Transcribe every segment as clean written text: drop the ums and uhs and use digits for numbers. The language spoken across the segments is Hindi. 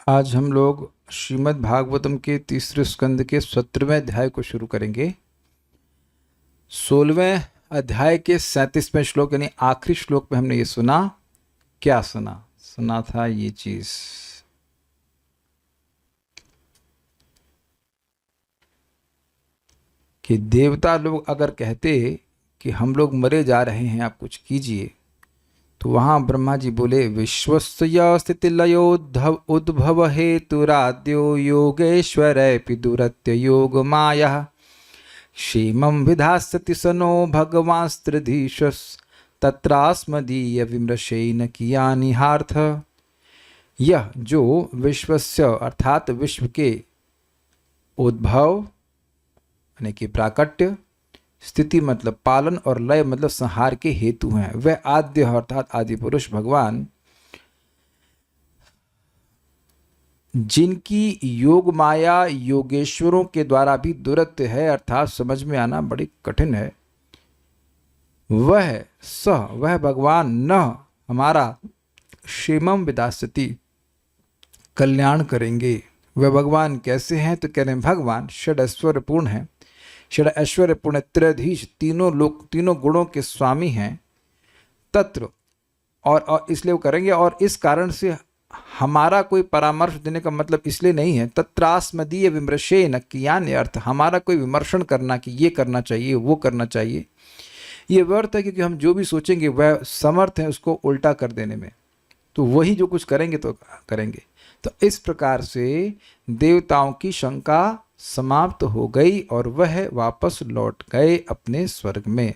आज हम लोग श्रीमद् भागवतम के तीसरे स्कंद के 17वें अध्याय को शुरू करेंगे। 16वें अध्याय के 37वें श्लोक यानी आखिरी श्लोक में हमने ये सुना। क्या सुना था ये चीज कि देवता लोग अगर कहते कि हम लोग मरे जा रहे हैं, आप कुछ कीजिए, तो वहां ब्रह्मा जी बोले विश्वस्य स्थितिलयोद्धव उद्भव हेतुराद्यो योगेश्वरैपि दुरत्य योग माया क्षेमं विधास्यति सनो भगवांस्त्रिधीशस् तत्रास्मदीय विमृशेन कियानिहार्थ। यह जो विश्वस्य अर्थात विश्व के उद्भव यानी कि प्राकट्य, स्थिति मतलब पालन और लय मतलब संहार के हेतु हैं, वह आद्य अर्थात आदि पुरुष भगवान, जिनकी योग माया योगेश्वरों के द्वारा भी दुरत्य है अर्थात समझ में आना बड़ी कठिन है, वह भगवान न हमारा क्षेमम विदास्यति कल्याण करेंगे। वह भगवान कैसे हैं तो कह रहे हैं भगवान षड ऐश्वर्य पूर्ण है, षड ऐश्वर्य पूर्ण त्रयाधीश, तीनों गुणों के स्वामी हैं। तत्र और इसलिए वो करेंगे, और इस कारण से हमारा कोई परामर्श देने का मतलब इसलिए नहीं है तत्रास्मदीय विमृशेन कियान, अर्थ हमारा कोई विमर्शन करना कि ये करना चाहिए वो करना चाहिए, ये व्यर्थ है, क्योंकि हम जो भी सोचेंगे वह समर्थ है उसको उल्टा कर देने में, तो वही जो कुछ करेंगे तो करेंगे। तो इस प्रकार से देवताओं की शंका समाप्त हो गई और वह वापस लौट गए अपने स्वर्ग में।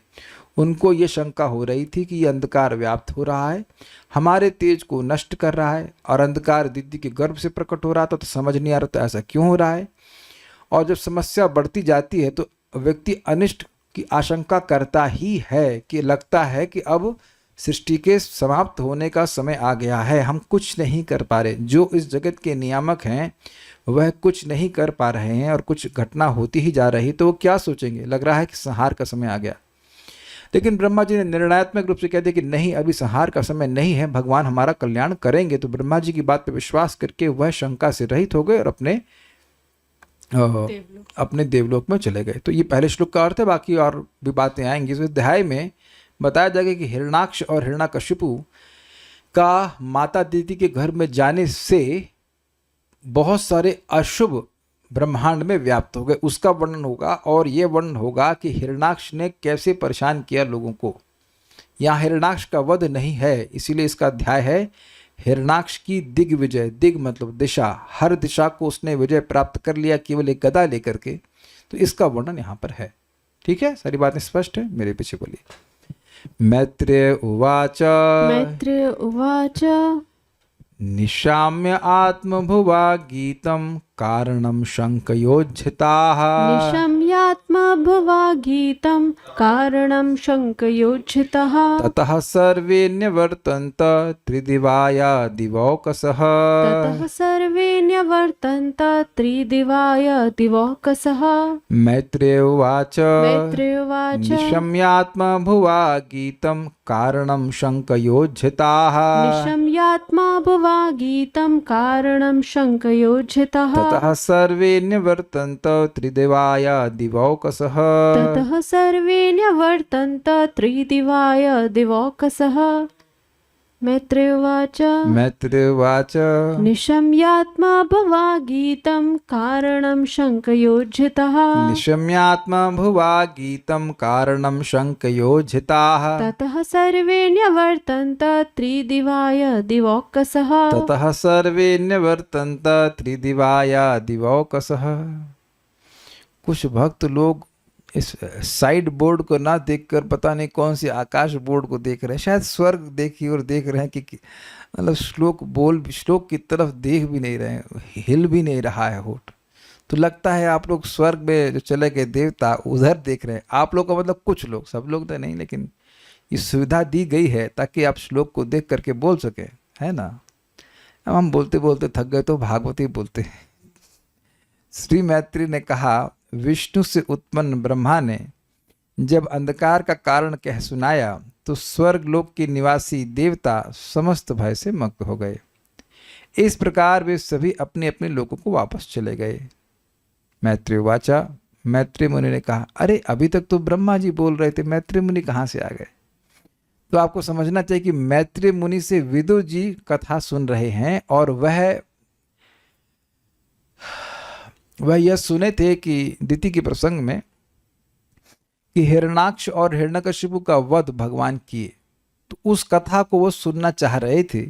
उनको ये शंका हो रही थी कि ये अंधकार व्याप्त हो रहा है, हमारे तेज को नष्ट कर रहा है, और अंधकार दीदी के गर्भ से प्रकट हो रहा था तो समझ नहीं आ रहा था ऐसा क्यों हो रहा है। और जब समस्या बढ़ती जाती है तो व्यक्ति अनिष्ट की आशंका करता ही है कि लगता है कि अब सृष्टि के समाप्त होने का समय आ गया है, हम कुछ नहीं कर पा रहे, जो इस जगत के नियामक हैं वह कुछ नहीं कर पा रहे हैं और कुछ घटना होती ही जा रही, तो वो क्या सोचेंगे, लग रहा है कि संहार का समय आ गया। लेकिन ब्रह्मा जी ने निर्णयात्मक रूप से कह दिया कि नहीं, अभी संहार का समय नहीं है, भगवान हमारा कल्याण करेंगे। तो ब्रह्मा जी की बात पर विश्वास करके वह शंका से रहित हो गए और अपने देवलोक में चले गए। तो ये पहले श्लोक का अर्थ है, बाकी और भी बातें आएंगी। इस अध्याय में बताया जाएगा कि हिरणाक्ष और हिरण्यकशिपु का माता दीदी के घर में जाने से बहुत सारे अशुभ ब्रह्मांड में व्याप्त हो गए, उसका वर्णन होगा। और ये वर्णन होगा कि हिरणाक्ष ने कैसे परेशान किया लोगों को। यहाँ हिरणाक्ष का वध नहीं है, इसीलिए इसका अध्याय है हिरणाक्ष की दिग्विजय। दिग मतलब दिशा, हर दिशा को उसने विजय प्राप्त कर लिया केवल एक गदा लेकर के। तो इसका वर्णन यहाँ पर है। ठीक है, सारी बातें स्पष्ट है, मेरे पीछे बोलिए। मैत्रेय उवाच निशाम्य आत्मभुवा गीतं कारणं शङ्कयोज्झिताः। निशम्यात्मभुवा गीतं कारणं शङ्कयोज्झितः। ततः सर्वे न्यवर्तन्त त्रिदिवाय दिवौकसः। ततः सर्वे न्यवर्तन्त त्रिदिवाय दिवौकसः। मैत्रेय उवाच निशम्यात्मभुवा गीतं कारणं शङ्कयोज्झिताः। निशम्यात्मभुवा गीतं कारणं शङ्कयोज्झितः। ततः सर्वे न्यवर्तन्त त्रिदिवाय दिवौकसः। ततः सर्वे न्यवर्तन्त त्रिदिवाय दिवौकसः। मैत्रेय उवाच निशम्यात्मभुवा गीतं कारणं शङ्कयोज्झितः। निशम्यात्मभुवा गीतं कारणं शङ्कयोज्झिताः। ततः सर्वे न्यवर्तन्त त्रिदिवाय दिवौकसः। ततः सर्वे न्यवर्तन्त त्रिदिवाय दिवौकसः। कुछ भक्त लोग इस साइड बोर्ड को ना देखकर पता नहीं कौन सी आकाश बोर्ड को देख रहे हैं, शायद स्वर्ग देखी और देख रहे हैं कि मतलब श्लोक की तरफ देख भी नहीं रहे हैं, हिल भी नहीं रहा है होठ, तो लगता है आप लोग स्वर्ग में जो चले गए देवता उधर देख रहे हैं। आप लोग का मतलब कुछ लोग, सब लोग तो नहीं, लेकिन ये सुविधा दी गई है ताकि आप श्लोक को देख करके बोल सके, है ना। अब हम बोलते बोलते थक गए तो भागवती बोलते हैं। श्री मैत्री ने कहा, विष्णु से उत्पन्न ब्रह्मा ने जब अंधकार का कारण कह सुनाया तो स्वर्ग लोक के निवासी देवता समस्त भय से मुक्त हो गए। इस प्रकार वे सभी अपने अपने लोकों को वापस चले गए। मैत्रेय वाचा, मैत्रेय मुनि ने कहा, अरे अभी तक तो ब्रह्मा जी बोल रहे थे, मैत्रेय मुनि कहाँ से आ गए? तो आपको समझना चाहिए कि मैत्रेय मुनि से विदुर जी कथा सुन रहे हैं और वह यह सुने थे कि दिति के प्रसंग में कि हिरण्याक्ष और हिरण्यकशिपु का वध भगवान किए, तो उस कथा को वो सुनना चाह रहे थे।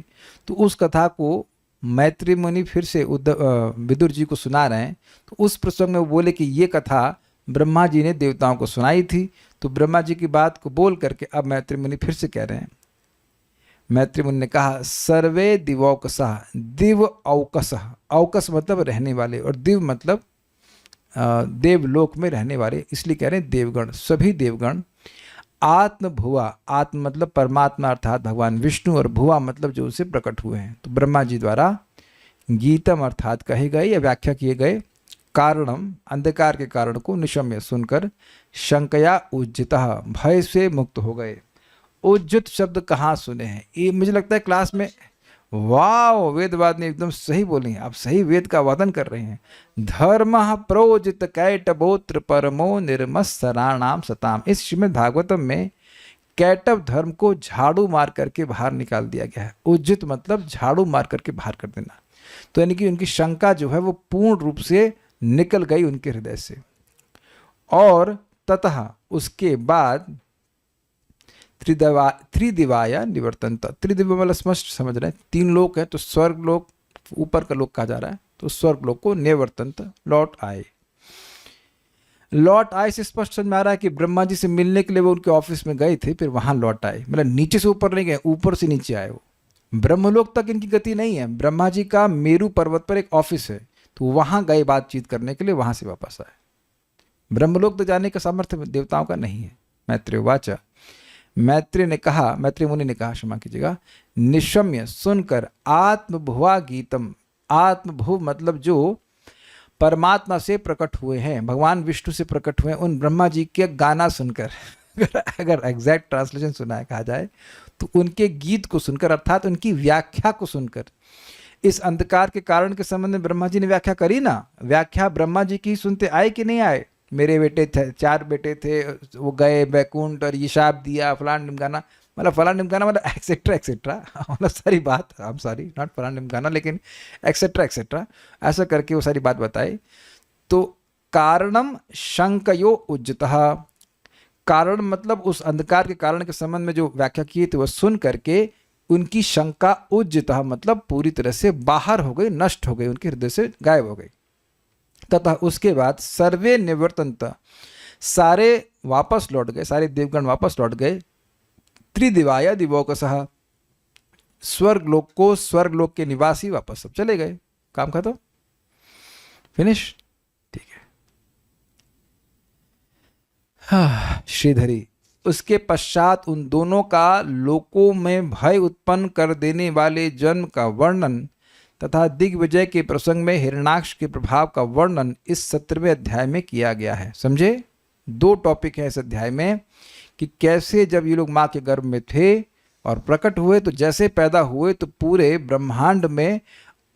तो उस कथा को मैत्रेय मुनि फिर से विदुर जी को सुना रहे हैं। तो उस प्रसंग में वो बोले कि ये कथा ब्रह्मा जी ने देवताओं को सुनाई थी। तो ब्रह्मा जी की बात को बोल करके अब मैत्रेय मुनि फिर से कह रहे हैं। मैत्रेय मुनि ने कहा, सर्वे दिवौकसः, दिव औकसः, औकस मतलब रहने वाले और दिव मतलब देवलोक में रहने वाले, इसलिए कह रहे हैं देवगण, सभी देवगण। आत्म भुवा, आत्म मतलब परमात्मा अर्थात भगवान विष्णु, और भुवा मतलब जो उसे प्रकट हुए हैं। तो ब्रह्मा जी द्वारा गीतम अर्थात कहे गए या व्याख्या किए गए कारणम, अंधकार के कारण को निशम्य सुनकर शंकया उज्जितः, भय से मुक्त हो गए। उज्जित शब्द कहाँ सुने हैं? ये मुझे लगता है क्लास में, वाह, वेदवाद ने एकदम सही बोली हैं, आप सही वेद का वादन कर रहे हैं। धर्म प्रोजित कैटबोत्र परमो निर्मत्सराणाम सताम। इस श्रीमद् भागवतम में कैटव धर्म को झाड़ू मार करके बाहर निकाल दिया गया है। उज्जित मतलब झाड़ू मार करके बाहर कर देना। तो यानी कि उनकी शंका जो है वो पूर्ण रूप से निकल गई उनके हृदय से। और ततः उसके बाद त्रिदिवाया निवर्तनता, त्रिदिव्य मतलब स्पष्ट समझ रहे हैं, 3 लोक है, तो स्वर्ग लोक ऊपर का लोक कहा जा रहा है, तो स्वर्ग लोक को निवर्तनता लौट आए। लौट आए से स्पष्ट समझ में आ रहा है कि ब्रह्मा जी से मिलने के लिए वो उनके ऑफिस में गए थे, फिर वहां लौट आए, मतलब नीचे से ऊपर नहीं गए, ऊपर से नीचे आए। वो ब्रह्मलोक तक इनकी गति नहीं है। ब्रह्मा जी का मेरू पर्वत पर एक ऑफिस है, तो वहां गए बातचीत करने के लिए, वहां से वापस आए। ब्रह्मलोक तक जाने का सामर्थ्य देवताओं का नहीं है। मैत्रेय वाचा, मैत्रेय ने कहा, मैत्रेय मुनि ने कहा, क्षमा कीजिएगा, निशम्य सुनकर आत्मभुवा गीतम, आत्मभुव मतलब जो परमात्मा से प्रकट हुए हैं, भगवान विष्णु से प्रकट हुए हैं, उन ब्रह्मा जी के गाना सुनकर अगर एग्जैक्ट ट्रांसलेशन सुना है कहा जाए तो उनके गीत को सुनकर, अर्थात उनकी व्याख्या को सुनकर। इस अंधकार के कारण के संबंध में ब्रह्मा जी ने व्याख्या करी ना, व्याख्या ब्रह्मा जी की सुनते आए कि नहीं आए? मेरे बेटे थे, 4 बेटे थे, वो गए बैकुंठ और ये शाप दिया, फलान ढिमकाना, मतलब फलान ढिमकाना मतलब एक्सेट्रा एक्सेट्रा, मतलब सारी बात, आई एम सॉरी नॉट फलान ढिमकाना लेकिन एक्सेट्रा एक्सेट्रा, ऐसा करके वो सारी बात बताई। तो कारणम शंकयो उज्जतः, कारण मतलब उस अंधकार के कारण के संबंध में जो व्याख्या की थी वह सुन करके उनकी शंका उज्जतः मतलब पूरी तरह से बाहर हो गई, नष्ट हो गई, उनके हृदय से गायब हो गई। तथा उसके बाद सर्वे निवर्तन्त, सारे वापस लौट गए, सारे देवगण वापस लौट गए। त्रिदिवाया दिवौकसः, स्वर्गलोक को, स्वर्गलोक के निवासी वापस सब चले गए। काम खत्म, फिनिश, ठीक है। श्रीधरी, उसके पश्चात उन दोनों का लोकों में भय उत्पन्न कर देने वाले जन्म का वर्णन तथा दिग्विजय के प्रसंग में हिरण्याक्ष के प्रभाव का वर्णन इस 17वें अध्याय में किया गया है। समझे? 2 टॉपिक है इस अध्याय में कि कैसे जब ये लोग माँ के गर्भ में थे और प्रकट हुए, तो जैसे पैदा हुए तो पूरे ब्रह्मांड में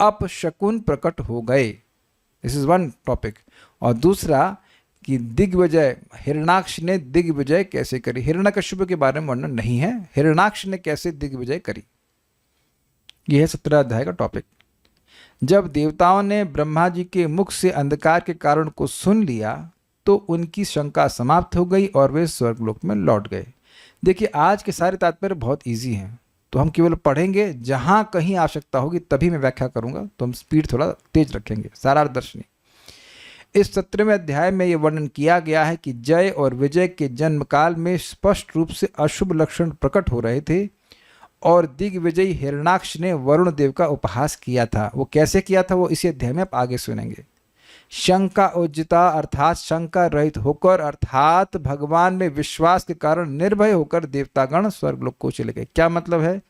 अपशकुन प्रकट हो गए। This is 1 topic. और दूसरा कि दिग्विजय, हिरण्याक्ष ने दिग्विजय कैसे करी। हिरण्यकशिपु के बारे में वर्णन नहीं है, हिरण्याक्ष ने कैसे दिग्विजय करी, यह है 17 अध्याय का टॉपिक। जब देवताओं ने ब्रह्मा जी के मुख से अंधकार के कारण को सुन लिया तो उनकी शंका समाप्त हो गई और वे स्वर्गलोक में लौट गए। देखिए, आज के सारे तात्पर्य बहुत इजी हैं, तो हम केवल पढ़ेंगे, जहां कहीं आवश्यकता होगी तभी मैं व्याख्या करूंगा, तो हम स्पीड थोड़ा तेज रखेंगे। सारार्थ-दर्शनी, इस 17वें अध्याय में यह वर्णन किया गया है कि जय और विजय के जन्म काल में स्पष्ट रूप से अशुभ लक्षण प्रकट हो रहे थे और दिग्विजयी हिरण्याक्ष ने वरुण देव का उपहास किया था। वो कैसे किया था वो इसी अध्याय में आप आगे सुनेंगे। शंका उज्जिता अर्थात शंका रहित होकर, अर्थात भगवान में विश्वास के कारण निर्भय होकर देवतागण स्वर्गलोक को चले गए। क्या मतलब है?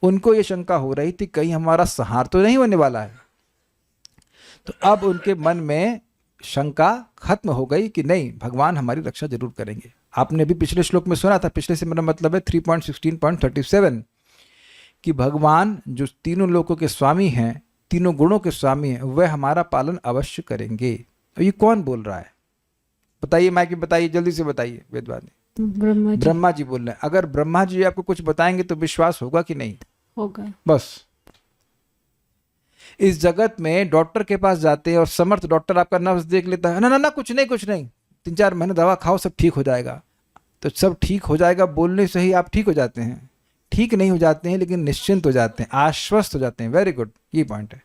उनको ये शंका हो रही थी कहीं हमारा संहार तो नहीं होने वाला है, तो अब उनके मन में शंका खत्म हो गई कि नहीं, भगवान हमारी रक्षा जरूर करेंगे। आपने भी पिछले श्लोक में सुना था, पिछले से मेरा मतलब है 3.16.37, कि भगवान जो तीनों लोकों के स्वामी हैं, तीनों गुणों के स्वामी हैं, वह हमारा पालन अवश्य करेंगे। और ये कौन बोल रहा है? बताइए माइक में, बताइए, जल्दी से बताइए वेदवादी। ब्रह्मा जी ब्रह्मा जी बोल रहे हैं। अगर ब्रह्मा जी आपको कुछ बताएंगे तो विश्वास होगा कि नहीं? होगा। बस इस जगत में डॉक्टर के पास जाते हैं और समर्थ डॉक्टर आपका नब्ज देख लेता है, ना ना ना कुछ नहीं कुछ नहीं, 3-4 महीने दवा खाओ सब ठीक हो जाएगा। तो सब ठीक हो जाएगा बोलने से ही आप ठीक हो जाते हैं? ठीक नहीं हो जाते हैं, लेकिन निश्चिंत हो जाते हैं, आश्वस्त हो जाते हैं। वेरी गुड, ये पॉइंट है।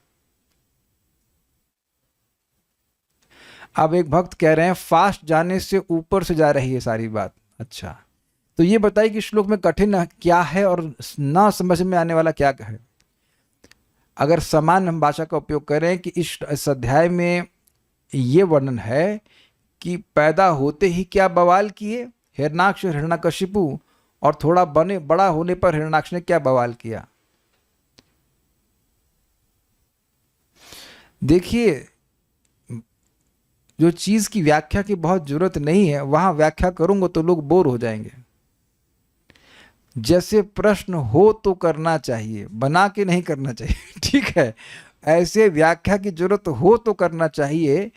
अब एक भक्त कह रहे हैं फास्ट जाने से ऊपर से जा रही है सारी बात। अच्छा, तो ये बताइए कि श्लोक में कठिन क्या है और ना समझ में आने वाला क्या है? अगर समान हम भाषा का उपयोग करें कि इस अध्याय में ये वर्णन है कि पैदा होते ही क्या बवाल किए हिरणाक्ष और हिरण्यकशिपु, और थोड़ा बड़ा होने पर हिरणाक्ष ने क्या बवाल किया। देखिए, जो चीज की व्याख्या की बहुत जरूरत नहीं है वहां व्याख्या करूंगा तो लोग बोर हो जाएंगे। जैसे प्रश्न हो तो करना चाहिए, बना के नहीं करना चाहिए। ठीक है, ऐसे व्याख्या की जरूरत हो तो करना चाहिए,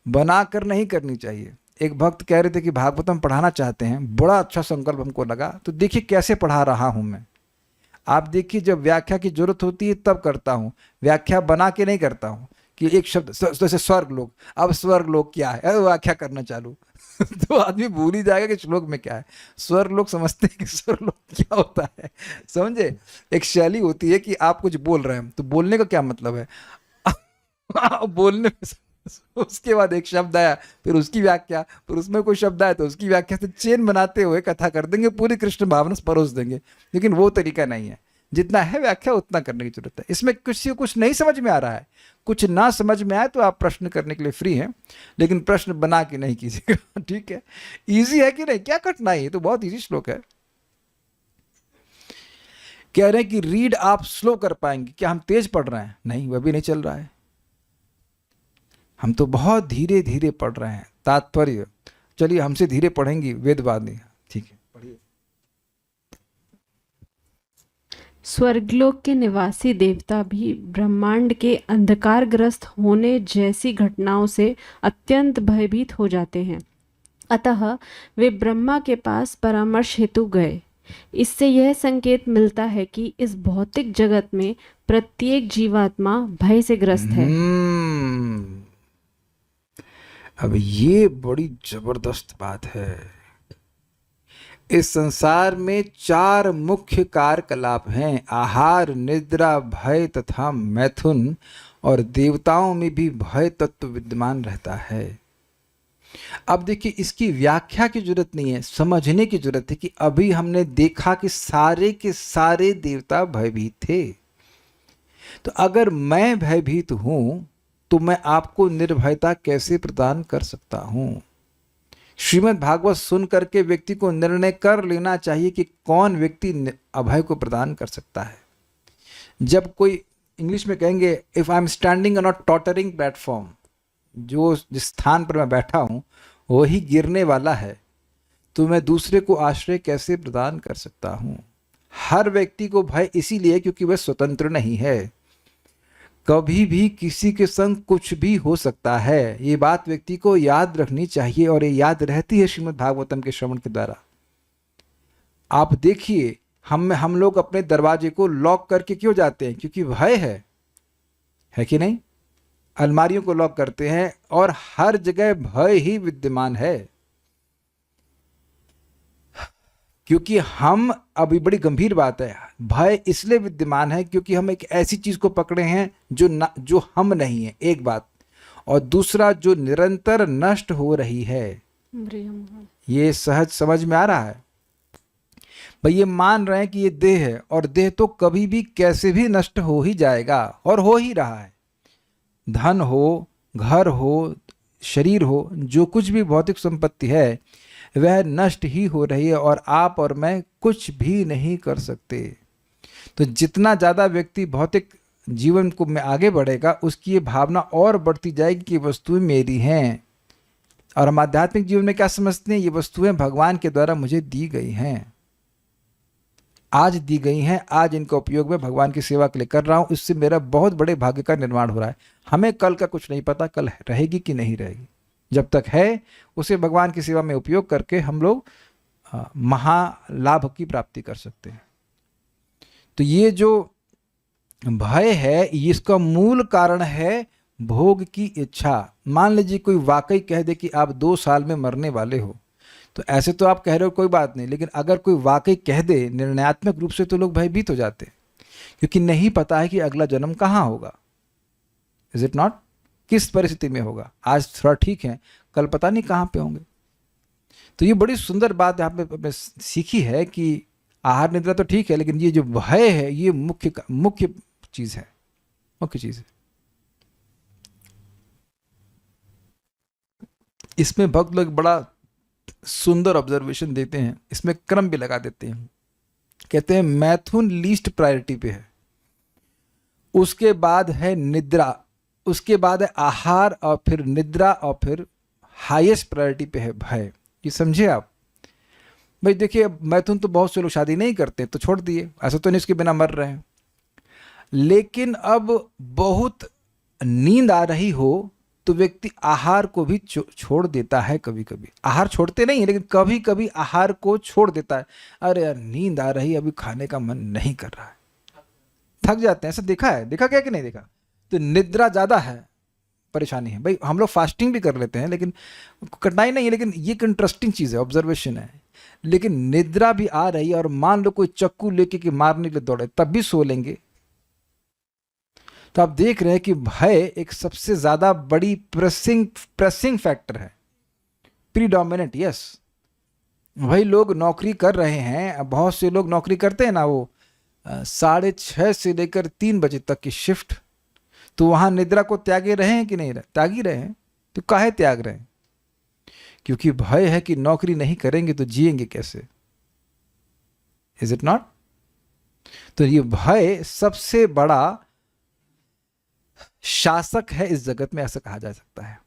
बनाकर नहीं करनी चाहिए। एक भक्त कह रहे थे कि भागवतम पढ़ाना चाहते हैं, बड़ा अच्छा संकल्प हमको लगा। तो देखिए कैसे पढ़ा रहा हूं मैं। आप देखिए, जब व्याख्या की जरूरत होती है तब करता हूं, व्याख्या बना के नहीं करता हूं कि एक शब्द जैसे स्वर्ग लोक, अब स्वर्ग लोक क्या है, अरे व्याख्या करना चालू तो आदमी भूल ही जाएगा कि श्लोक में क्या है। स्वर्ग लोक समझते हैं कि स्वर्ग लोक क्या होता है, समझे? एक शैली होती है कि आप कुछ बोल रहे हैं तो बोलने का क्या मतलब है बोलने में उसके बाद एक शब्द आया, फिर उसकी व्याख्या, फिर उसमें कोई शब्द आया तो उसकी व्याख्या से चेन बनाते हुए कथा कर देंगे, पूरी कृष्ण भावना परोस देंगे। लेकिन वो तरीका नहीं है। जितना है व्याख्या उतना करने की जरूरत है। इसमें किसी को कुछ नहीं समझ में आ रहा है, कुछ ना समझ में आए तो आप प्रश्न करने के लिए फ्री हैं, लेकिन प्रश्न बना के नहीं कीजिएगा। ठीक है, इजी है कि नहीं? क्या कठिनाई है, तो बहुत इजी श्लोक है। कह रहे हैं कि रीड आप स्लो कर पाएंगे, क्या हम तेज पढ़ रहे हैं? नहीं, वह भी नहीं चल रहा है, हम तो बहुत धीरे धीरे पढ़ रहे हैं। तात्पर्य, चलिए हमसे धीरे पढ़ेंगी वेदवादी। ठीक है, पढ़िए। स्वर्गलोक के निवासी देवता भी ब्रह्मांड के अंधकारग्रस्त होने जैसी घटनाओं से अत्यंत भयभीत हो जाते हैं। अतः वे ब्रह्मा के पास परामर्श हेतु गए। इससे यह संकेत मिलता है कि इस भौतिक जगत में प्रत्येक जीवात्मा भय से ग्रस्त है। अब ये बड़ी जबरदस्त बात है। इस संसार में 4 मुख्य कार्यकलाप हैं, आहार, निद्रा, भय तथा मैथुन, और देवताओं में भी भय तत्व विद्यमान रहता है। अब देखिए, इसकी व्याख्या की जरूरत नहीं है, समझने की जरूरत है कि अभी हमने देखा कि सारे के सारे देवता भयभीत थे। तो अगर मैं भयभीत हूं तो मैं आपको निर्भयता कैसे प्रदान कर सकता हूं? श्रीमद् भागवत सुन करके व्यक्ति को निर्णय कर लेना चाहिए कि कौन व्यक्ति अभय को प्रदान कर सकता है। जब कोई, इंग्लिश में कहेंगे, if I am standing on a tottering platform, जो जिस स्थान पर मैं बैठा हूं वही गिरने वाला है, तो मैं दूसरे को आश्रय कैसे प्रदान कर सकता हूं? हर व्यक्ति को भय इसीलिए क्योंकि वह स्वतंत्र नहीं है। कभी भी किसी के संग कुछ भी हो सकता है, ये बात व्यक्ति को याद रखनी चाहिए, और ये याद रहती है श्रीमद् भागवतम के श्रवण के द्वारा। आप देखिए, हम लोग अपने दरवाजे को लॉक करके क्यों जाते हैं? क्योंकि भय है कि नहीं? अलमारियों को लॉक करते हैं और हर जगह भय ही विद्यमान है। क्योंकि हम, अभी बड़ी गंभीर बात है, भय इसलिए विद्यमान है क्योंकि हम एक ऐसी चीज को पकड़े हैं जो हम नहीं है, एक बात, और दूसरा जो निरंतर नष्ट हो रही है। ये सहज समझ में आ रहा है भाई? ये मान रहे हैं कि ये देह है, और देह तो कभी भी कैसे भी नष्ट हो ही जाएगा, और हो ही रहा है। धन हो, घर हो, शरीर हो, जो कुछ भी भौतिक संपत्ति है वह नष्ट ही हो रही है, और आप और मैं कुछ भी नहीं कर सकते। तो जितना ज़्यादा व्यक्ति भौतिक जीवन को में आगे बढ़ेगा, उसकी ये भावना और बढ़ती जाएगी कि वस्तुएं मेरी हैं। और हम आध्यात्मिक जीवन में क्या समझते हैं? ये वस्तुएं भगवान के द्वारा मुझे दी गई हैं। आज दी गई हैं, आज इनका उपयोग मैं भगवान की सेवा के लिए कर रहा हूँ, इससे मेरा बहुत बड़े भाग्य का निर्माण हो रहा है। हमें कल का कुछ नहीं पता, कल रहेगी कि नहीं रहेगी। जब तक है उसे भगवान की सेवा में उपयोग करके हम लोग महालाभ की प्राप्ति कर सकते हैं। तो ये जो भय है, इसका मूल कारण है भोग की इच्छा। मान लीजिए कोई वाकई कह दे कि आप 2 साल में मरने वाले हो, तो ऐसे तो आप कह रहे हो कोई बात नहीं, लेकिन अगर कोई वाकई कह दे निर्णयात्मक रूप से, तो लोग भयभीत हो जाते हैं, क्योंकि नहीं पता है कि अगला जन्म कहाँ होगा। Is it not? किस परिस्थिति में होगा। आज थोड़ा ठीक है, कल पता नहीं कहाँ पे होंगे। तो ये बड़ी सुंदर बात यहाँ पे सीखी है कि आहार निद्रा तो ठीक है, लेकिन ये जो भय है ये मुख्य चीज है, मुख्य चीज है। इसमें भक्त लोग बड़ा सुंदर ऑब्जर्वेशन देते हैं, इसमें क्रम भी लगा देते हैं। कहते हैं मैथुन लीस्ट प्रायोरिटी पे है, उसके बाद है निद्रा, उसके बाद है आहार, और फिर निद्रा, और फिर हाईएस्ट प्रायोरिटी पे है भय। ये समझे आप? भाई देखिए, मैथुन तो बहुत से लोग शादी नहीं करते तो छोड़ दिए, ऐसा तो नहीं इसके बिना मर रहे हैं। लेकिन अब बहुत नींद आ रही हो तो व्यक्ति आहार को भी छोड़ देता है। कभी कभी आहार छोड़ते नहीं है, लेकिन कभी कभी आहार को छोड़ देता है। अरे यार नींद आ रही, अभी खाने का मन नहीं कर रहा है, थक जाते हैं। ऐसा देखा है? देखा क्या कि नहीं देखा? तो निद्रा ज़्यादा है, परेशानी है। भाई हम लोग फास्टिंग भी कर लेते हैं, लेकिन कठिनाई नहीं है, लेकिन ये एक इंटरेस्टिंग चीज़ है, ऑब्जर्वेशन है। लेकिन निद्रा भी आ रही है और मान लो कोई चक्कू लेके कि मारने के लिए दौड़े, तब भी सो लेंगे। तो आप देख रहे हैं कि भय एक सबसे ज्यादा बड़ी प्रेसिंग फैक्टर है, प्रीडोमिनेंट। यस, वही लोग नौकरी कर रहे हैं, बहुत से लोग नौकरी करते हैं ना, वो 6:30 से लेकर 3 बजे तक की शिफ्ट, तो वहां निद्रा को त्यागे रहे हैं कि नहीं? त्यागी रहे हैं। तो काहे त्याग रहे हैं? क्योंकि भय है कि नौकरी नहीं करेंगे तो जिएंगे कैसे। Is it not? तो ये भय सबसे बड़ा शासक है इस जगत में, ऐसा कहा जा सकता है।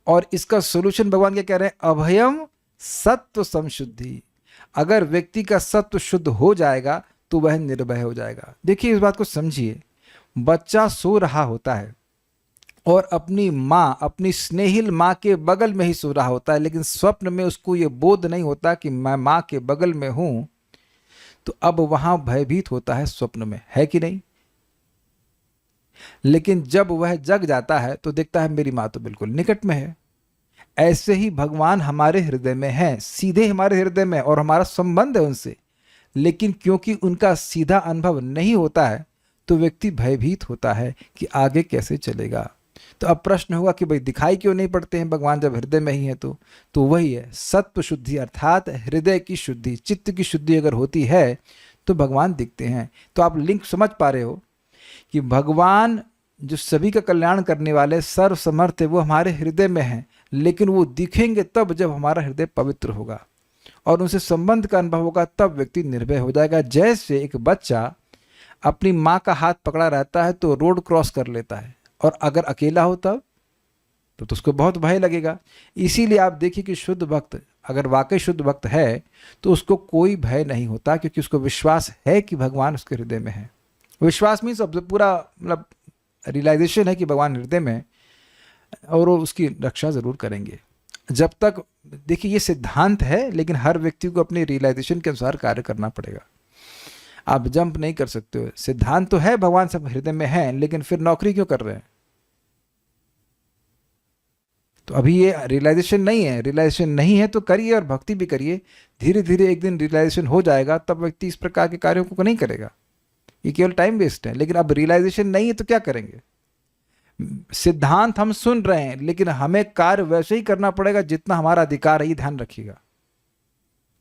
और इसका सॉल्यूशन भगवान क्या कह रहे हैं? अभयम सत्व संशुद्धि। अगर व्यक्ति का सत्व शुद्ध हो जाएगा तो वह निर्भय हो जाएगा। देखिए इस बात को समझिए, बच्चा सो रहा होता है और अपनी माँ, अपनी स्नेहिल माँ के बगल में ही सो रहा होता है, लेकिन स्वप्न में उसको ये बोध नहीं होता कि मैं माँ के बगल में हूं। तो अब वहां भयभीत होता है स्वप्न में, है कि नहीं? लेकिन जब वह जग जाता है तो देखता है मेरी माँ तो बिल्कुल निकट में है। ऐसे ही भगवान हमारे हृदय में है, सीधे हमारे हृदय में, और हमारा संबंध है उनसे। लेकिन क्योंकि उनका सीधा अनुभव नहीं होता है तो व्यक्ति भयभीत होता है कि आगे कैसे चलेगा। तो अब प्रश्न होगा कि भाई दिखाई क्यों नहीं पड़ते हैं भगवान जब हृदय में ही है? तो वही है सत्व शुद्धि, अर्थात हृदय की शुद्धि, चित्त की शुद्धि अगर होती है तो भगवान दिखते हैं। तो आप लिंक समझ पा रहे हो कि भगवान जो सभी का कल्याण करने वाले सर्वसमर्थ है, वो हमारे हृदय में है, लेकिन वो दिखेंगे तब जब हमारा हृदय पवित्र होगा और उनसे संबंध का अनुभव होगा, तब व्यक्ति निर्भय हो जाएगा। जैसे एक बच्चा अपनी माँ का हाथ पकड़ा रहता है तो रोड क्रॉस कर लेता है, और अगर अकेला हो तब तो उसको बहुत भय लगेगा। इसीलिए आप देखिए कि शुद्ध भक्त अगर वाकई शुद्ध भक्त है तो उसको कोई भय नहीं होता, क्योंकि उसको विश्वास है कि भगवान उसके हृदय में है। विश्वास मीन्स पूरा मतलब रियलाइजेशन है कि भगवान हृदय में है और वो उसकी रक्षा जरूर करेंगे। जब तक देखिए ये सिद्धांत है, लेकिन हर व्यक्ति को अपने रियलाइजेशन के अनुसार कार्य करना पड़ेगा। आप जंप नहीं कर सकते हो। सिद्धांत तो है भगवान सब हृदय में है, लेकिन फिर नौकरी क्यों कर रहे हैं? तो अभी ये रियलाइजेशन नहीं है। रियलाइजेशन नहीं है तो करिए और भक्ति भी करिए, धीरे धीरे एक दिन रियलाइजेशन हो जाएगा, तब व्यक्ति इस प्रकार के कार्यों को नहीं करेगा। ये केवल टाइम वेस्ट है। लेकिन अब रियलाइजेशन नहीं है तो क्या करेंगे? सिद्धांत हम सुन रहे हैं, लेकिन हमें कार्य वैसे ही करना पड़ेगा जितना हमारा अधिकार है, ये ध्यान रखिएगा,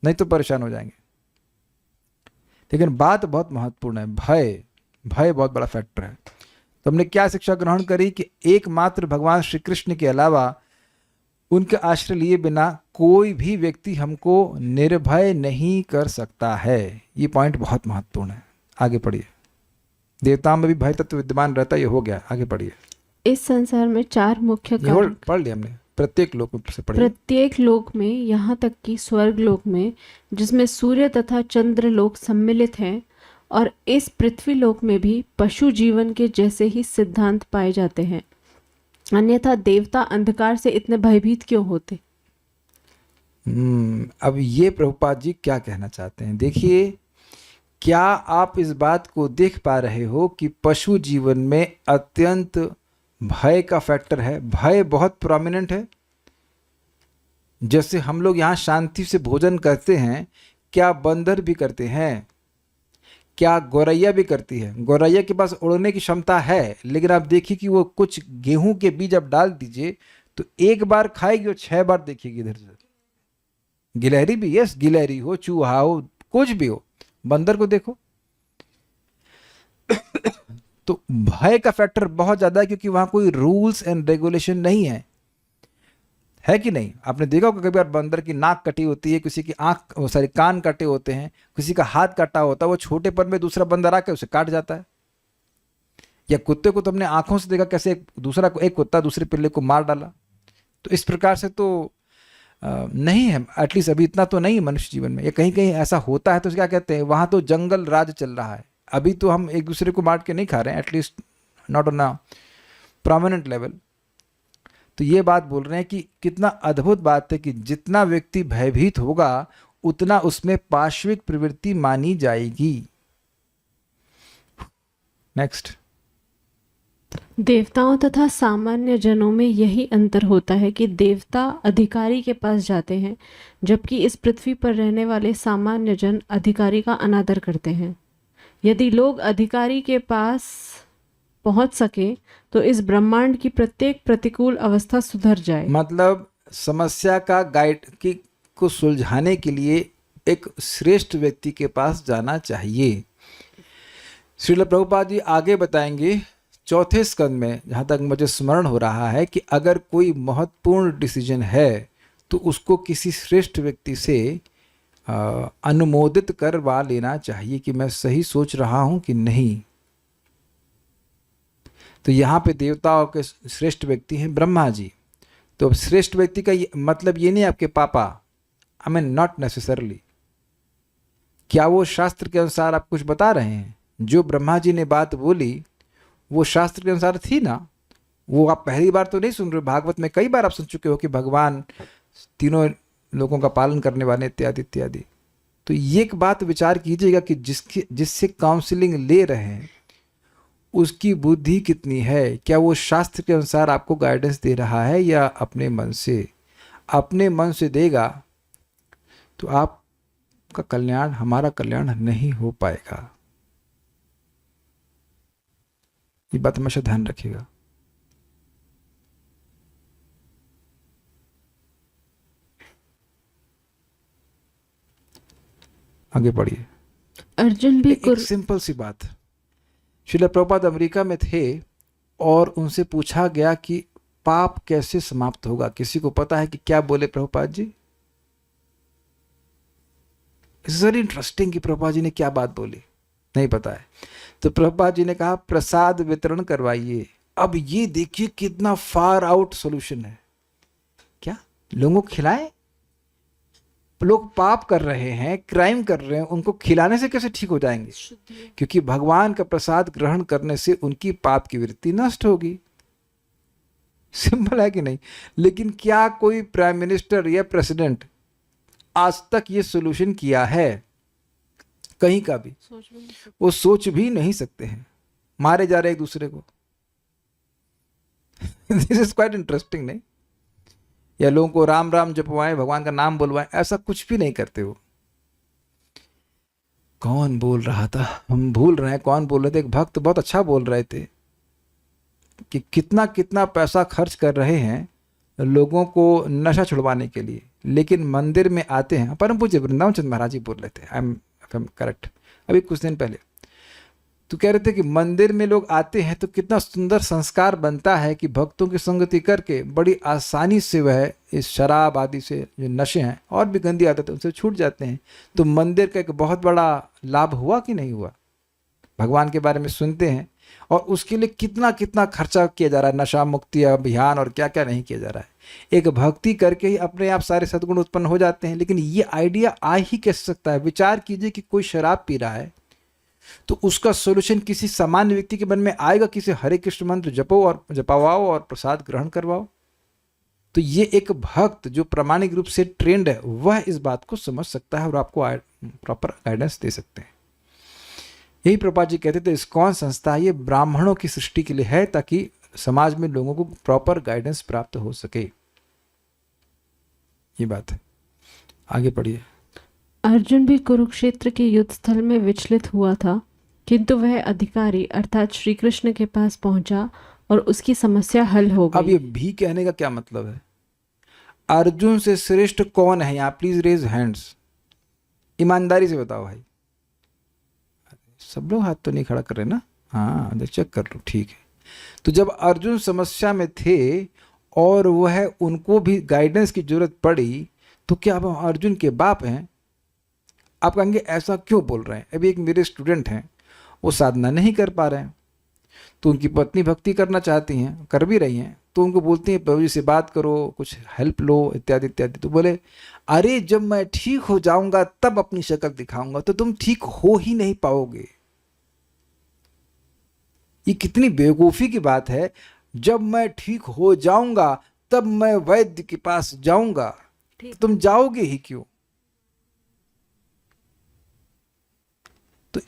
नहीं तो परेशान हो जाएंगे। लेकिन बात बहुत महत्वपूर्ण है, भय बहुत बड़ा फैक्टर है। तो हमने क्या शिक्षा ग्रहण करी कि एकमात्र भगवान श्री कृष्ण के अलावा उनके आश्रय लिए बिना कोई भी व्यक्ति हमको निर्भय नहीं कर सकता है। ये पॉइंट बहुत महत्वपूर्ण है। आगे पढ़िए। देवताओं में भी भय तत्व विद्यमान रहता है, ये हो गया। आगे पढ़िए। इस संसार में 4 मुख्य कारण। पढ़ लिया हमने, प्रत्येक लोक में से पढ़िए। प्रत्येक लोक में, यहाँ तक कि स्वर्ग लोक में, जिसमें सूर्य तथा चंद्र लोक सम्मिलित हैं, और इस पृथ्वी लोक में भी पशु जीवन के जैसे ही सिद्धांत पाए जाते हैं। अन्यथा देवता अंधकार से इतने भयभीत क्यों होते? अब ये प्रभुपाद जी क्या कहना चाहते हैं, देखिए, क्या आप इस बात को देख पा रहे हो कि पशु जीवन में अत्यंत भय का फैक्टर है, भय बहुत प्रोमिनेंट है। जैसे हम लोग यहाँ शांति से भोजन करते हैं, क्या बंदर भी करते हैं? क्या गौरैया भी करती है? गौरैया के पास उड़ने की क्षमता है, लेकिन आप देखिए कि वो कुछ गेहूं के बीज आप डाल दीजिए तो एक बार खाएगी और 6 बार देखेगी इधर से। गिलहरी भी, यस, गिलहरी हो, चूहा हो, कुछ भी हो, बंदर को देखो। तो भय का फैक्टर बहुत ज्यादा है, क्योंकि वहां कोई रूल्स एंड रेगुलेशन नहीं है कि नहीं? आपने देखा होगा कभी बार बंदर की नाक कटी होती है, किसी की आंख, सॉरी, कान कटे होते हैं, किसी का हाथ कटा होता है, वो छोटे पर में दूसरा बंदर आके उसे काट जाता है। या कुत्ते को तो हमने आंखों से देखा कैसे एक कुत्ता दूसरे पिल्ले को मार डाला। तो इस प्रकार से तो नहीं है, एटलीस्ट अभी इतना तो नहीं है मनुष्य जीवन में। या कहीं कहीं ऐसा होता है तो क्या कहते हैं, वहां तो जंगल राज चल रहा है। अभी तो हम एक दूसरे को मार के नहीं खा रहे हैं, at least not on a prominent level. तो ये बात बोल रहे हैं कि कितना अद्भुत बात है कि जितना व्यक्ति भयभीत होगा उतना उसमें पाश्विक प्रवृत्ति मानी जाएगी। नेक्स्ट। देवताओं तथा सामान्य जनों में यही अंतर होता है कि देवता अधिकारी के पास जाते हैं, जबकि इस पृथ्वी पर रहने वाले सामान्य जन अधिकारी का अनादर करते हैं। यदि लोग अधिकारी के पास पहुंच सके तो इस ब्रह्मांड की प्रत्येक प्रतिकूल अवस्था सुधर जाए। मतलब समस्या का गाइड को सुलझाने के लिए एक श्रेष्ठ व्यक्ति के पास जाना चाहिए। श्रील प्रभुपाद जी आगे बताएंगे 4थे स्कंद में, जहाँ तक मुझे स्मरण हो रहा है, कि अगर कोई महत्वपूर्ण डिसीजन है तो उसको किसी श्रेष्ठ व्यक्ति से अनुमोदित करवा लेना चाहिए कि मैं सही सोच रहा हूं कि नहीं। तो यहाँ पे देवताओं के श्रेष्ठ व्यक्ति हैं ब्रह्मा जी। तो श्रेष्ठ व्यक्ति का मतलब ये नहीं आपके पापा, आई मीन नॉट नेसेसरली। क्या वो शास्त्र के अनुसार आप कुछ बता रहे हैं? जो ब्रह्मा जी ने बात बोली वो शास्त्र के अनुसार थी ना? वो आप पहली बार तो नहीं सुन रहे, भागवत में कई बार आप सुन चुके हो कि भगवान तीनों लोगों का पालन करने वाले इत्यादि इत्यादि। तो ये एक बात विचार कीजिएगा कि जिससे काउंसलिंग ले रहे हैं उसकी बुद्धि कितनी है। क्या वो शास्त्र के अनुसार आपको गाइडेंस दे रहा है या अपने मन से? अपने मन से देगा तो आपका कल्याण, हमारा कल्याण नहीं हो पाएगा। ये बात हमेशा ध्यान रखिएगा। आगे बढ़िए। अर्जुन भी एक सिंपल सी बात, श्रील प्रभुपाद अमेरिका में थे और उनसे पूछा गया कि पाप कैसे समाप्त होगा। किसी को पता है कि क्या बोले Prabhupada ji? It's very interesting कि प्रभुपाद जी ने क्या बात बोली, नहीं पता है। तो प्रभुपाद जी ने कहा प्रसाद वितरण करवाइए। अब ये देखिए कितना फार आउट सॉल्यूशन है। क्या लोगों को खिलाएं? लोग पाप कर रहे हैं, क्राइम कर रहे हैं, उनको खिलाने से कैसे ठीक हो जाएंगे? क्योंकि भगवान का प्रसाद ग्रहण करने से उनकी पाप की वृत्ति नष्ट होगी। सिंपल है कि नहीं? लेकिन क्या कोई प्राइम मिनिस्टर या प्रेसिडेंट आज तक ये सॉल्यूशन किया है? कहीं का भी वो सोच भी नहीं सकते हैं। मारे जा रहे एक दूसरे को। दिस इज क्वाइट इंटरेस्टिंग, नहीं? या लोगों को राम राम जपवाएं, भगवान का नाम बुलवाएं, ऐसा कुछ भी नहीं करते हो। कौन बोल रहा था, हम भूल रहे हैं कौन बोल रहे थे। एक भक्त बहुत अच्छा बोल रहे थे कि कितना कितना पैसा खर्च कर रहे हैं लोगों को नशा छुड़वाने के लिए, लेकिन मंदिर में आते हैं। परम पूज्य वृंदावन चंद महाराज जी बोल रहे थे, आई एम करेक्ट, अभी कुछ दिन पहले। तो कह रहे थे कि मंदिर में लोग आते हैं तो कितना सुंदर संस्कार बनता है कि भक्तों की संगति करके बड़ी आसानी से वह इस शराब आदि से, जो नशे हैं और भी गंदी आदत है, उनसे छूट जाते हैं। तो मंदिर का एक बहुत बड़ा लाभ हुआ कि नहीं हुआ? भगवान के बारे में सुनते हैं, और उसके लिए कितना कितना खर्चा किया जा रहा है, नशा मुक्ति अभियान और क्या क्या नहीं किया जा रहा है। एक भक्ति करके ही अपने आप सारे सद्गुण उत्पन्न हो जाते हैं। लेकिन ये आइडिया आ ही कैसे सकता है? विचार कीजिए कि कोई शराब पी रहा है तो उसका सोल्यूशन किसी सामान्य व्यक्ति के मन में आएगा, किसी हरे कृष्ण मंत्र जपो और जपवाओ और प्रसाद ग्रहण करवाओ। तो ये एक भक्त जो प्रामाणिक रूप से ट्रेंड है वह इस बात को समझ सकता है और आपको प्रॉपर गाइडेंस दे सकते हैं। यही प्रभुपाद जी कहते थे इस्कॉन संस्था ये ब्राह्मणों की सृष्टि के लिए है ताकि समाज में लोगों को प्रॉपर गाइडेंस प्राप्त हो सके। ये बात है। आगे पढ़िए। अर्जुन भी कुरुक्षेत्र के युद्ध स्थल में विचलित हुआ था, किंतु वह अधिकारी अर्थात श्री कृष्ण के पास पहुंचा और उसकी समस्या हल हो अब गई। ये भी कहने का क्या मतलब है? अर्जुन से श्रेष्ठ कौन है यहाँ? प्लीज रेज हैंड्स, ईमानदारी से बताओ भाई। सब लोग हाथ तो नहीं खड़ा कर रहे ना? हाँ चेक कर लो, ठीक है। तो जब अर्जुन समस्या में थे और वह उनको भी गाइडेंस की जरूरत पड़ी तो क्या अब अर्जुन के बाप हैं? आप कहेंगे ऐसा क्यों बोल रहे हैं? अभी एक मेरे स्टूडेंट हैं, वो साधना नहीं कर पा रहे हैं, तो उनकी पत्नी भक्ति करना चाहती हैं, कर भी रही हैं, तो उनको बोलती हैं प्रभु जी से बात करो, कुछ हेल्प लो, इत्यादि इत्यादि। तो बोले अरे जब मैं ठीक हो जाऊंगा तब अपनी शक्ल दिखाऊंगा। तो तुम ठीक हो ही नहीं पाओगे। ये कितनी बेवकूफ़ी की बात है। जब मैं ठीक हो जाऊंगा तब मैं वैद्य के पास जाऊंगा। तो तुम जाओगे ही क्यों? तो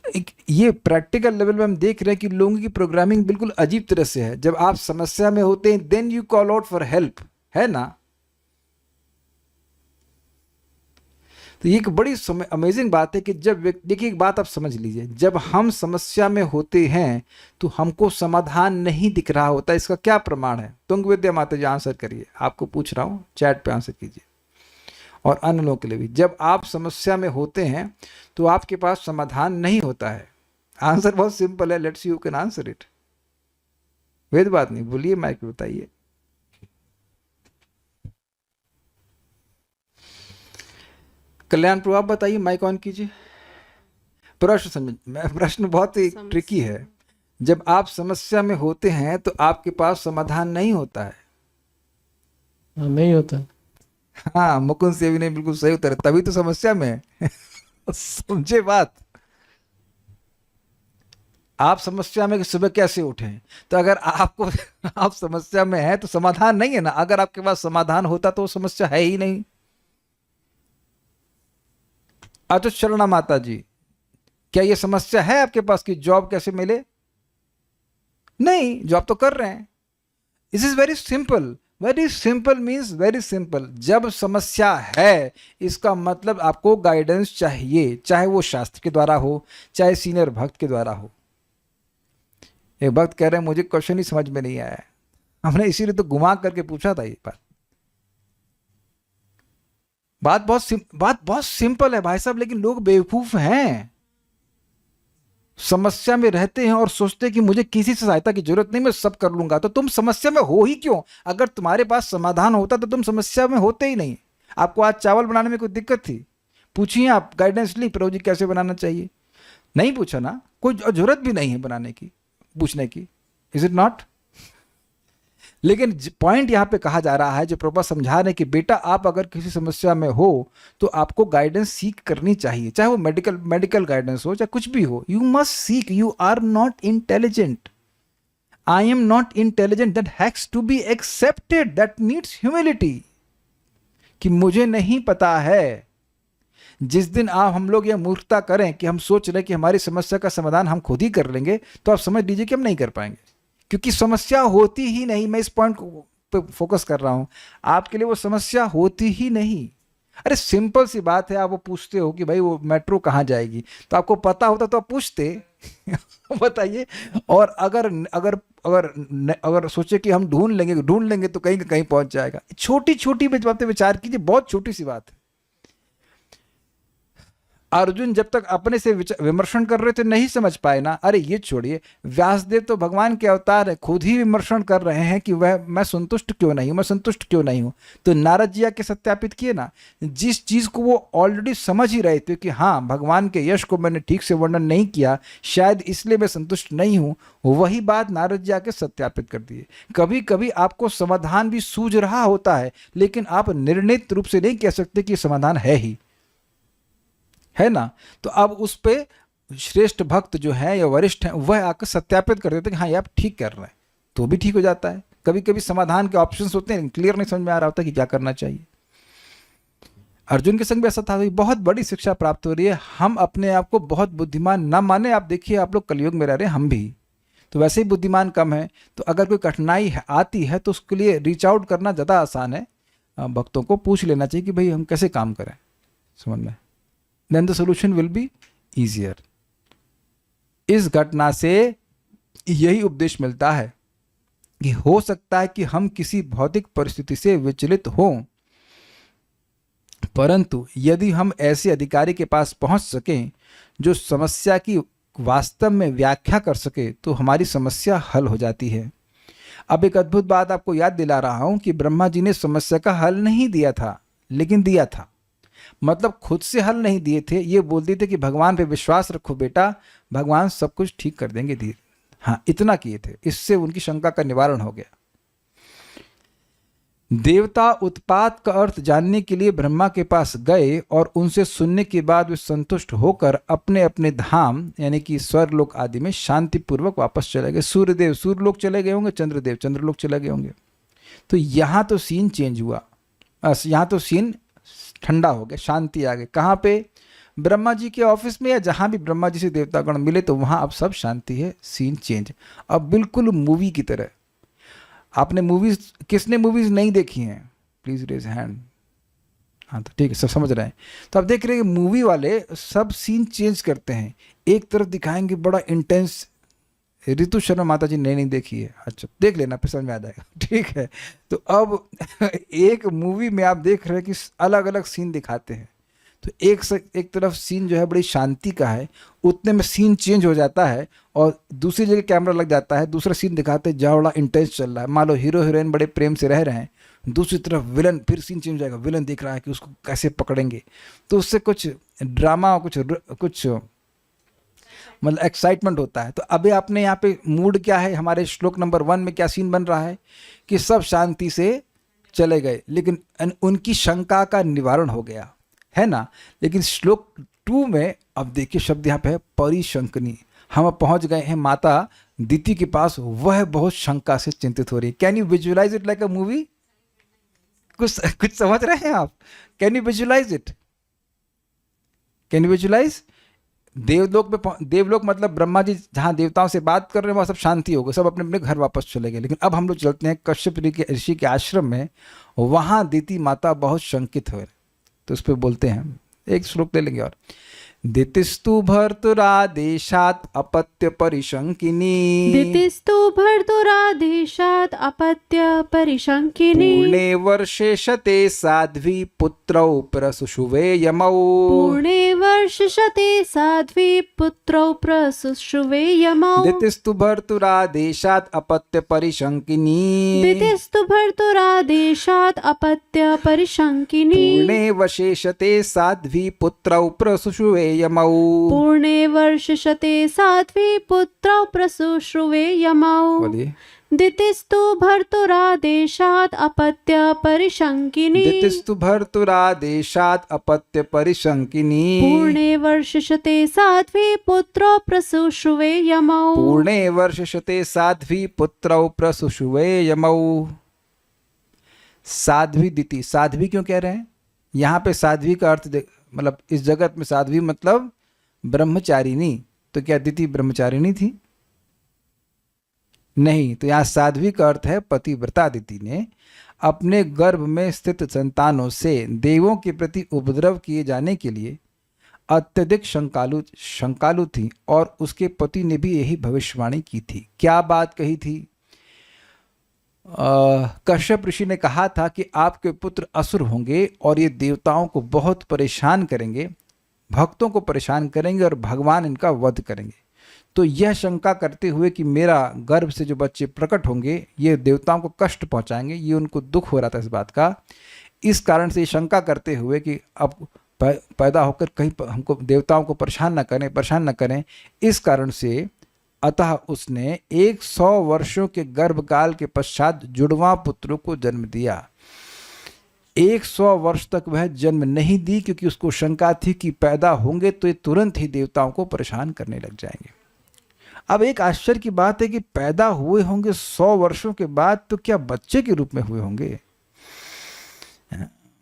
ये प्रैक्टिकल लेवल में हम देख रहे हैं कि लोगों की प्रोग्रामिंग बिल्कुल अजीब तरह से है। जब आप समस्या में होते हैं then you call out for help, है ना? तो ये एक बड़ी अमेजिंग बात है कि जब देखिए एक बात आप समझ लीजिए, जब हम समस्या में होते हैं तो हमको समाधान नहीं दिख रहा होता। इसका क्या प्रमाण है? तुंग विद्या माता जी आंसर करिए, आपको पूछ रहा हूं, चैट पे आंसर कीजिए और अन्य लोगों के लिए भी। जब आप समस्या में होते हैं तो आपके पास समाधान नहीं होता है। आंसर बहुत सिंपल है, let's you can answer it. वेद बात नहीं, बोलिए, माइक पे बताइए। कल्याण प्रभु आप बताइए, माइक ऑन कीजिए। प्रश्न समझ, प्रश्न बहुत ही ट्रिकी है। जब आप समस्या में होते हैं तो आपके पास समाधान नहीं होता है। नहीं होता। हाँ, मुकुंद सेवी ने बिल्कुल सही उत्तर, तभी तो समस्या में है। समझे बात? आप समस्या में सुबह कैसे उठे? तो अगर आपको आप समस्या में हैं तो समाधान नहीं है ना। अगर आपके पास समाधान होता तो समस्या है ही नहीं। अच्छा शरणा माता जी, क्या ये समस्या है आपके पास कि जॉब कैसे मिले? नहीं, जॉब तो कर रहे हैं। This is very simple. Very simple means very simple. जब समस्या है इसका मतलब आपको गाइडेंस चाहिए, चाहे वो शास्त्र के द्वारा हो, चाहे सीनियर भक्त के द्वारा हो। एक भक्त कह रहे हैं मुझे क्वेश्चन ही समझ में नहीं आया। हमने इसीलिए तो घुमा करके पूछा था ये बात बहुत सिंपल है भाई साहब, लेकिन लोग बेवकूफ हैं। समस्या में रहते हैं और सोचते हैं कि मुझे किसी से सहायता की जरूरत नहीं, मैं सब कर लूंगा। तो तुम समस्या में हो ही क्यों? अगर तुम्हारे पास समाधान होता तो तुम समस्या में होते ही नहीं। आपको आज चावल बनाने में कोई दिक्कत थी? पूछिए, आप गाइडेंस ली प्रभु जी कैसे बनाना चाहिए? नहीं पूछा ना, कोई जरूरत भी नहीं है बनाने की, पूछने की। Is it not? लेकिन पॉइंट यहाँ पे कहा जा रहा है, जो प्रभुपाद समझा रहे हैं कि बेटा आप अगर किसी समस्या में हो तो आपको गाइडेंस सीख करनी चाहिए, चाहे वो मेडिकल गाइडेंस हो, चाहे कुछ भी हो। You must seek. You are not intelligent. I am not intelligent. That has to be accepted. That needs humility. कि मुझे नहीं पता है। जिस दिन हम लोग यह मूर्खता करें कि हम सोच रहे कि हमारी समस्या का समाधान हम खुद ही कर लेंगे, तो आप समझ लीजिए कि हम नहीं कर पाएंगे, क्योंकि समस्या होती ही नहीं। मैं इस पॉइंट पे फोकस कर रहा हूं, आपके लिए वो समस्या होती ही नहीं। अरे सिंपल सी बात है, आप वो पूछते हो कि भाई वो मेट्रो कहाँ जाएगी, तो आपको पता होता तो आप पूछते। बताइए। और अगर अगर अगर अगर सोचे कि हम ढूंढ लेंगे तो कहीं कहीं पहुंच जाएगा। छोटी छोटी बातें विचार कीजिए, बहुत छोटी सी बात है। अर्जुन जब तक अपने से विमर्शन कर रहे थे नहीं समझ पाए ना। अरे ये छोड़िए, व्यासदेव तो भगवान के अवतार है, खुद ही विमर्शन कर रहे हैं कि वह मैं संतुष्ट क्यों नहीं हूं, मैं संतुष्ट क्यों नहीं हूं। तो नारद जी आके सत्यापित किए ना, जिस चीज को वो ऑलरेडी समझ ही रहे थे कि हाँ भगवान के यश को मैंने ठीक से वर्णन नहीं किया, शायद इसलिए मैं संतुष्ट नहीं हूं, वही बात नारद जी आके सत्यापित कर दिए। कभी कभी आपको समाधान भी सूझ रहा होता है, लेकिन आप निर्णित रूप से नहीं कह सकते कि समाधान है ही, है ना। तो अब उस पे श्रेष्ठ भक्त जो है या वरिष्ठ हैं वह आकर सत्यापित कर देते हैं कि हाँ ये आप ठीक कर रहे हैं, तो भी ठीक हो जाता है। कभी कभी समाधान के ऑप्शंस होते हैं, क्लियर नहीं समझ में आ रहा होता कि क्या करना चाहिए। अर्जुन के संग भी ऐसा था, बहुत बड़ी शिक्षा प्राप्त हो रही है। हम अपने आप को बहुत बुद्धिमान ना माने। आप देखिए, आप लोग कलयुग में रह रहे हैं, हम भी तो वैसे ही बुद्धिमान कम है। तो अगर कोई कठिनाई आती है तो उसके लिए रीच आउट करना ज़्यादा आसान है। भक्तों को पूछ लेना चाहिए कि भाई हम कैसे काम करें, समझ में, then the solution will be easier। इस घटना से यही उपदेश मिलता है कि हो सकता है कि हम किसी भौतिक परिस्थिति से विचलित हों, परंतु यदि हम ऐसे अधिकारी के पास पहुंच सकें जो समस्या की वास्तव में व्याख्या कर सके तो हमारी समस्या हल हो जाती है। अब एक अद्भुत बात आपको याद दिला रहा हूं कि ब्रह्मा जी ने समस्या का हल नहीं दिया था, लेकिन दिया था। मतलब खुद से हल नहीं दिए थे, ये बोलते थे कि भगवान पे विश्वास रखो बेटा, भगवान सब कुछ ठीक कर देंगे धीरे। हाँ, इतना किए थे, इससे उनकी शंका का निवारण हो गया। देवता उत्पात का अर्थ जानने के लिए ब्रह्मा के पास गए और उनसे सुनने के बाद वे संतुष्ट होकर अपने अपने धाम यानी कि स्वर्गलोक आदि में शांतिपूर्वक वापस चले गए। सूर्यदेव सूर्यलोक चले गए होंगे, चंद्रदेव चंद्रलोक चले गए होंगे। तो यहाँ तो सीन चेंज हुआ, यहाँ तो सीन ठंडा हो गया, शांति आ गई। कहाँ पे? ब्रह्मा जी के ऑफिस में या जहाँ भी ब्रह्मा जी से देवतागण मिले तो वहाँ अब सब शांति है, सीन चेंज। अब बिल्कुल मूवी की तरह। आपने मूवीज, किसने मूवीज नहीं देखी हैं? Please raise hand. हाँ तो ठीक है, सब समझ रहे हैं। तो आप देख रहे हैं मूवी वाले सब सीन चेंज करते हैं। एक तरफ दिखाएंगे बड़ा इंटेंस, ऋतु शर्मा माता जी नहीं देखी है, अच्छा देख लेना फिर समझ में आ जाएगा, ठीक है। तो अब एक मूवी में आप देख रहे हैं कि अलग अलग सीन दिखाते हैं। तो एक तरफ सीन जो है बड़ी शांति का है, उतने में सीन चेंज हो जाता है और दूसरी जगह कैमरा लग जाता है, दूसरा सीन दिखाते हैं जहाँ बड़ा इंटेंस चल रहा है, मान लो हीरो हीरोइन बड़े प्रेम से रह रहे हैं, दूसरी तरफ विलन, फिर सीन चेंज हो जाएगा, विलन देख रहा है कि उसको कैसे पकड़ेंगे। तो उससे कुछ ड्रामा, कुछ मतलब एक्साइटमेंट होता है। तो अभी आपने यहाँ पे मूड क्या है, हमारे श्लोक नंबर 1 में क्या सीन बन रहा है कि सब शांति से चले गए, लेकिन उनकी शंका का निवारण हो गया, है ना। लेकिन श्लोक 2 में अब देखिए शब्द यहाँ पे है परिशंकनी। हम अब पहुंच गए हैं माता दिति के पास, वह बहुत शंका से चिंतित हो रही है। Can you visualise it like a movie? कुछ समझ रहे हैं आप? Can you visualise it? Can you visualise? देवलोक मतलब ब्रह्मा जी जहाँ देवताओं से बात कर रहे हैं वहाँ सब शांति हो गई, सब अपने अपने घर वापस चले गए। लेकिन अब हम लोग चलते हैं कश्यप ऋषि के आश्रम में, वहाँ दिति माता बहुत शंकित हुए। तो उस पर बोलते हैं, एक श्लोक ले लेंगे और। दितिस्तु भर्तुरादेशात् अपत्य परिशंकिनी, दितिस्तु भर्तुरादेशात् अपत्य परिशंकिनी, पूर्णे वर्षे शते साध्वी पुत्रौ प्रसुषुवे यमौ, पूर्णे वर्षशते साध्वी पुत्रौ प्रसुषुवे यमौ। दितिस्तु भर्तुरादेशात् अपत्य परिशंकिनी, दितिस्तु भर्तुरादेशात् अपत्य परिशंकिनी, पूर्णे वर्षे शते साध्वी पुत्रौ प्रसुषुवे यमौ, पूर्णे वर्षशते साध्वी पुत्रौ प्रसुषुवे यमौ। बोलिए। दितिस्तु भर्तुरादेशात् अपत्य परिशंकिनी, दितिस्तु भर्तुरादेशात् अपत्य परिशंकिनी, पूर्णे वर्षशते साध्वी पुत्रौ प्रसुषुवे यमौ, पूर्णे वर्षशते साध्वी पुत्रौ प्रसुषुवे यमौ। साध्वी दिति, साध्वी क्यों कह रहे हैं यहाँ पे? साध्वी का अर्थ मतलब इस जगत में साध्वी मतलब ब्रह्मचारिणी। तो क्या दिति ब्रह्मचारिणी थी? नहीं। तो यहाँ साध्वी का अर्थ है पतिव्रता दिति ने अपने गर्भ में स्थित संतानों से देवों के प्रति उपद्रव किए जाने के लिए अत्यधिक शंकालु थी और उसके पति ने भी यही भविष्यवाणी की थी। क्या बात कही थी? कश्यप ऋषि ने कहा था कि आपके पुत्र असुर होंगे और ये देवताओं को बहुत परेशान करेंगे। भक्तों को परेशान करेंगे और भगवान इनका वध करेंगे। तो यह शंका करते हुए कि मेरा गर्भ से जो बच्चे प्रकट होंगे ये देवताओं को कष्ट पहुंचाएंगे, ये उनको दुख हो रहा था इस बात का। इस कारण से ये शंका करते हुए कि अब पैदा होकर कहीं हमको देवताओं को परेशान न करें, इस कारण से अतः उसने 100 वर्षों के गर्भकाल के पश्चात जुड़वां पुत्रों को जन्म दिया। 100 वर्ष तक वह जन्म नहीं दी, क्योंकि उसको शंका थी कि पैदा होंगे तो ये तुरंत ही देवताओं को परेशान करने लग जाएंगे। अब एक आश्चर्य की बात है कि पैदा हुए होंगे 100 वर्षों के बाद, तो क्या बच्चे के रूप में हुए होंगे?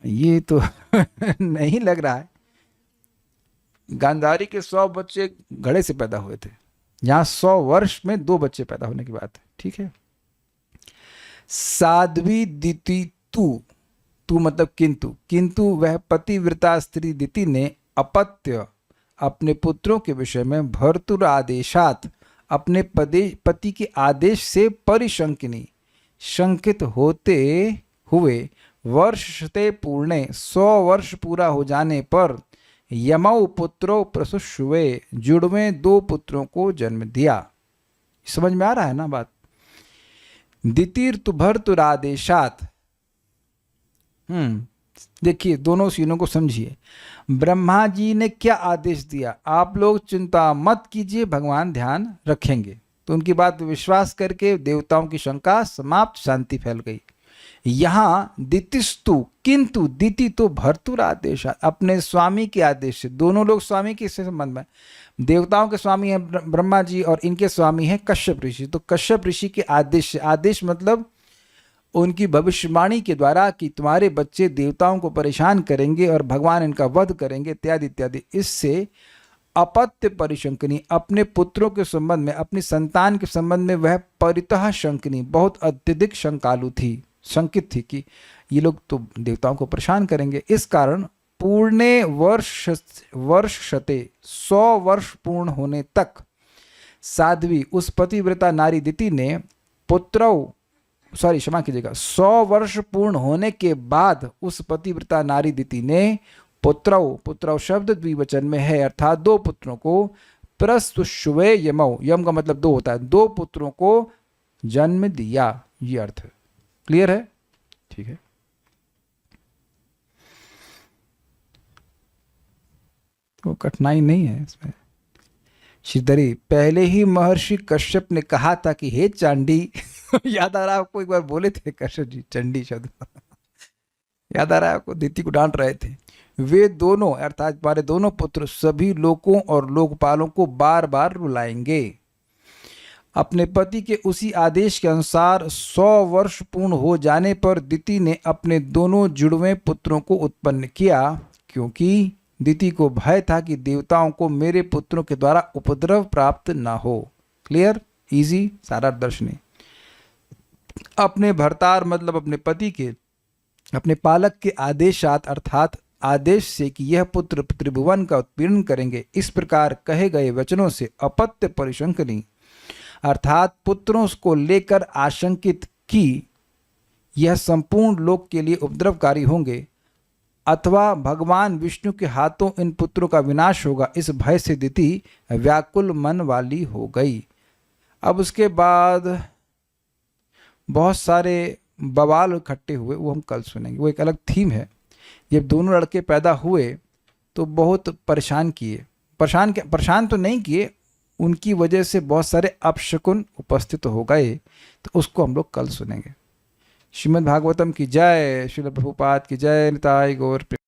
ये तो नहीं लग रहा है। गांधारी के 100 बच्चे घड़े से पैदा हुए थे, यहाँ 100 वर्ष में 2 बच्चे पैदा होने की बात है। ठीक है। साध्वी दिति तू मतलब किंतु वह पतिव्रता स्त्री दिति ने अपत्य अपने पुत्रों के विषय में भर्तुर आदेशात अपने पति के आदेश से परिशंकिनी शंकित होते हुए वर्षते पूर्णे 100 वर्ष पूरा हो जाने पर यमौ पुत्रो प्रसुष्वे जुड़वें 2 पुत्रों को जन्म दिया। समझ में आ रहा है ना बात? दितिर्तु भर्तुरादेशात, देखिए दोनों सीनों को समझिए। ब्रह्मा जी ने क्या आदेश दिया? आप लोग चिंता मत कीजिए, भगवान ध्यान रखेंगे। तो उनकी बात पर विश्वास करके देवताओं की शंका समाप्त, शांति फैल गई। यहाँ दितिस्तु किंतु दिति तो भर्तुर आदेश, अपने स्वामी के आदेश से, दोनों लोग स्वामी के संबंध में, देवताओं के स्वामी हैं ब्रह्मा जी और इनके स्वामी हैं कश्यप ऋषि। तो कश्यप ऋषि के आदेश से, आदेश मतलब उनकी भविष्यवाणी के द्वारा कि तुम्हारे बच्चे देवताओं को परेशान करेंगे और भगवान इनका वध करेंगे इत्यादि इत्यादि, इससे अपत्य परिशंकनी, अपने पुत्रों के संबंध में, अपनी संतान के संबंध में वह परितः शंकनी, बहुत अत्यधिक शंकालु थी, शंकित थी कि ये लोग तो देवताओं को परेशान करेंगे। इस कारण पूर्णे वर्षते 100 वर्ष पूर्ण होने तक साध्वी उस पतिव्रता नारी दिति ने क्षमा कीजिएगा, 100 वर्ष पूर्ण होने के बाद उस पतिव्रता नारी दिति ने पुत्रौ शब्द द्विवचन में है, अर्थात 2 पुत्रों को प्रसुष्वे यमौ, यम का मतलब 2 होता है, 2 पुत्रों को जन्म दिया। ये अर्थ है। क्लियर है? ठीक है। तो कठिनाई नहीं है इसमें। श्रीधरी, पहले ही महर्षि कश्यप ने कहा था कि हे चांडी याद आ रहा है आपको? एक बार बोले थे कश्यप जी चंडी शब्द याद आ रहा है आपको? दिति को डांट रहे थे। वे दोनों अर्थात हमारे दोनों पुत्र सभी लोकों और लोकपालों को बार बार रुलाएंगे। अपने पति के उसी आदेश के अनुसार 100 वर्ष पूर्ण हो जाने पर दिति ने अपने दोनों जुड़वें पुत्रों को उत्पन्न किया, क्योंकि दिति को भय था कि देवताओं को मेरे पुत्रों के द्वारा उपद्रव प्राप्त न हो। क्लियर? इजी, सारा दर्शनी। अपने भर्तार मतलब अपने पति के, अपने पालक के आदेशात अर्थात आदेश से कि यह पुत्र त्रिभुवन का उत्पीड़न करेंगे, इस प्रकार कहे गए वचनों से अपत्य परिशंकनी अर्थात पुत्रों को लेकर आशंकित कि यह संपूर्ण लोक के लिए उपद्रवकारी होंगे अथवा भगवान विष्णु के हाथों इन पुत्रों का विनाश होगा, इस भय से दिति व्याकुल मन वाली हो गई। अब उसके बाद बहुत सारे बवाल इकट्ठे हुए, वो हम कल सुनेंगे, वो एक अलग थीम है। जब दोनों लड़के पैदा हुए तो बहुत परेशान किए, परेशान तो नहीं किए, उनकी वजह से बहुत सारे अपशकुन उपस्थित हो गए, तो उसको हम लोग कल सुनेंगे। श्रीमद् भागवतम की जय, श्रील प्रभुपाद की जय, निताई गौर।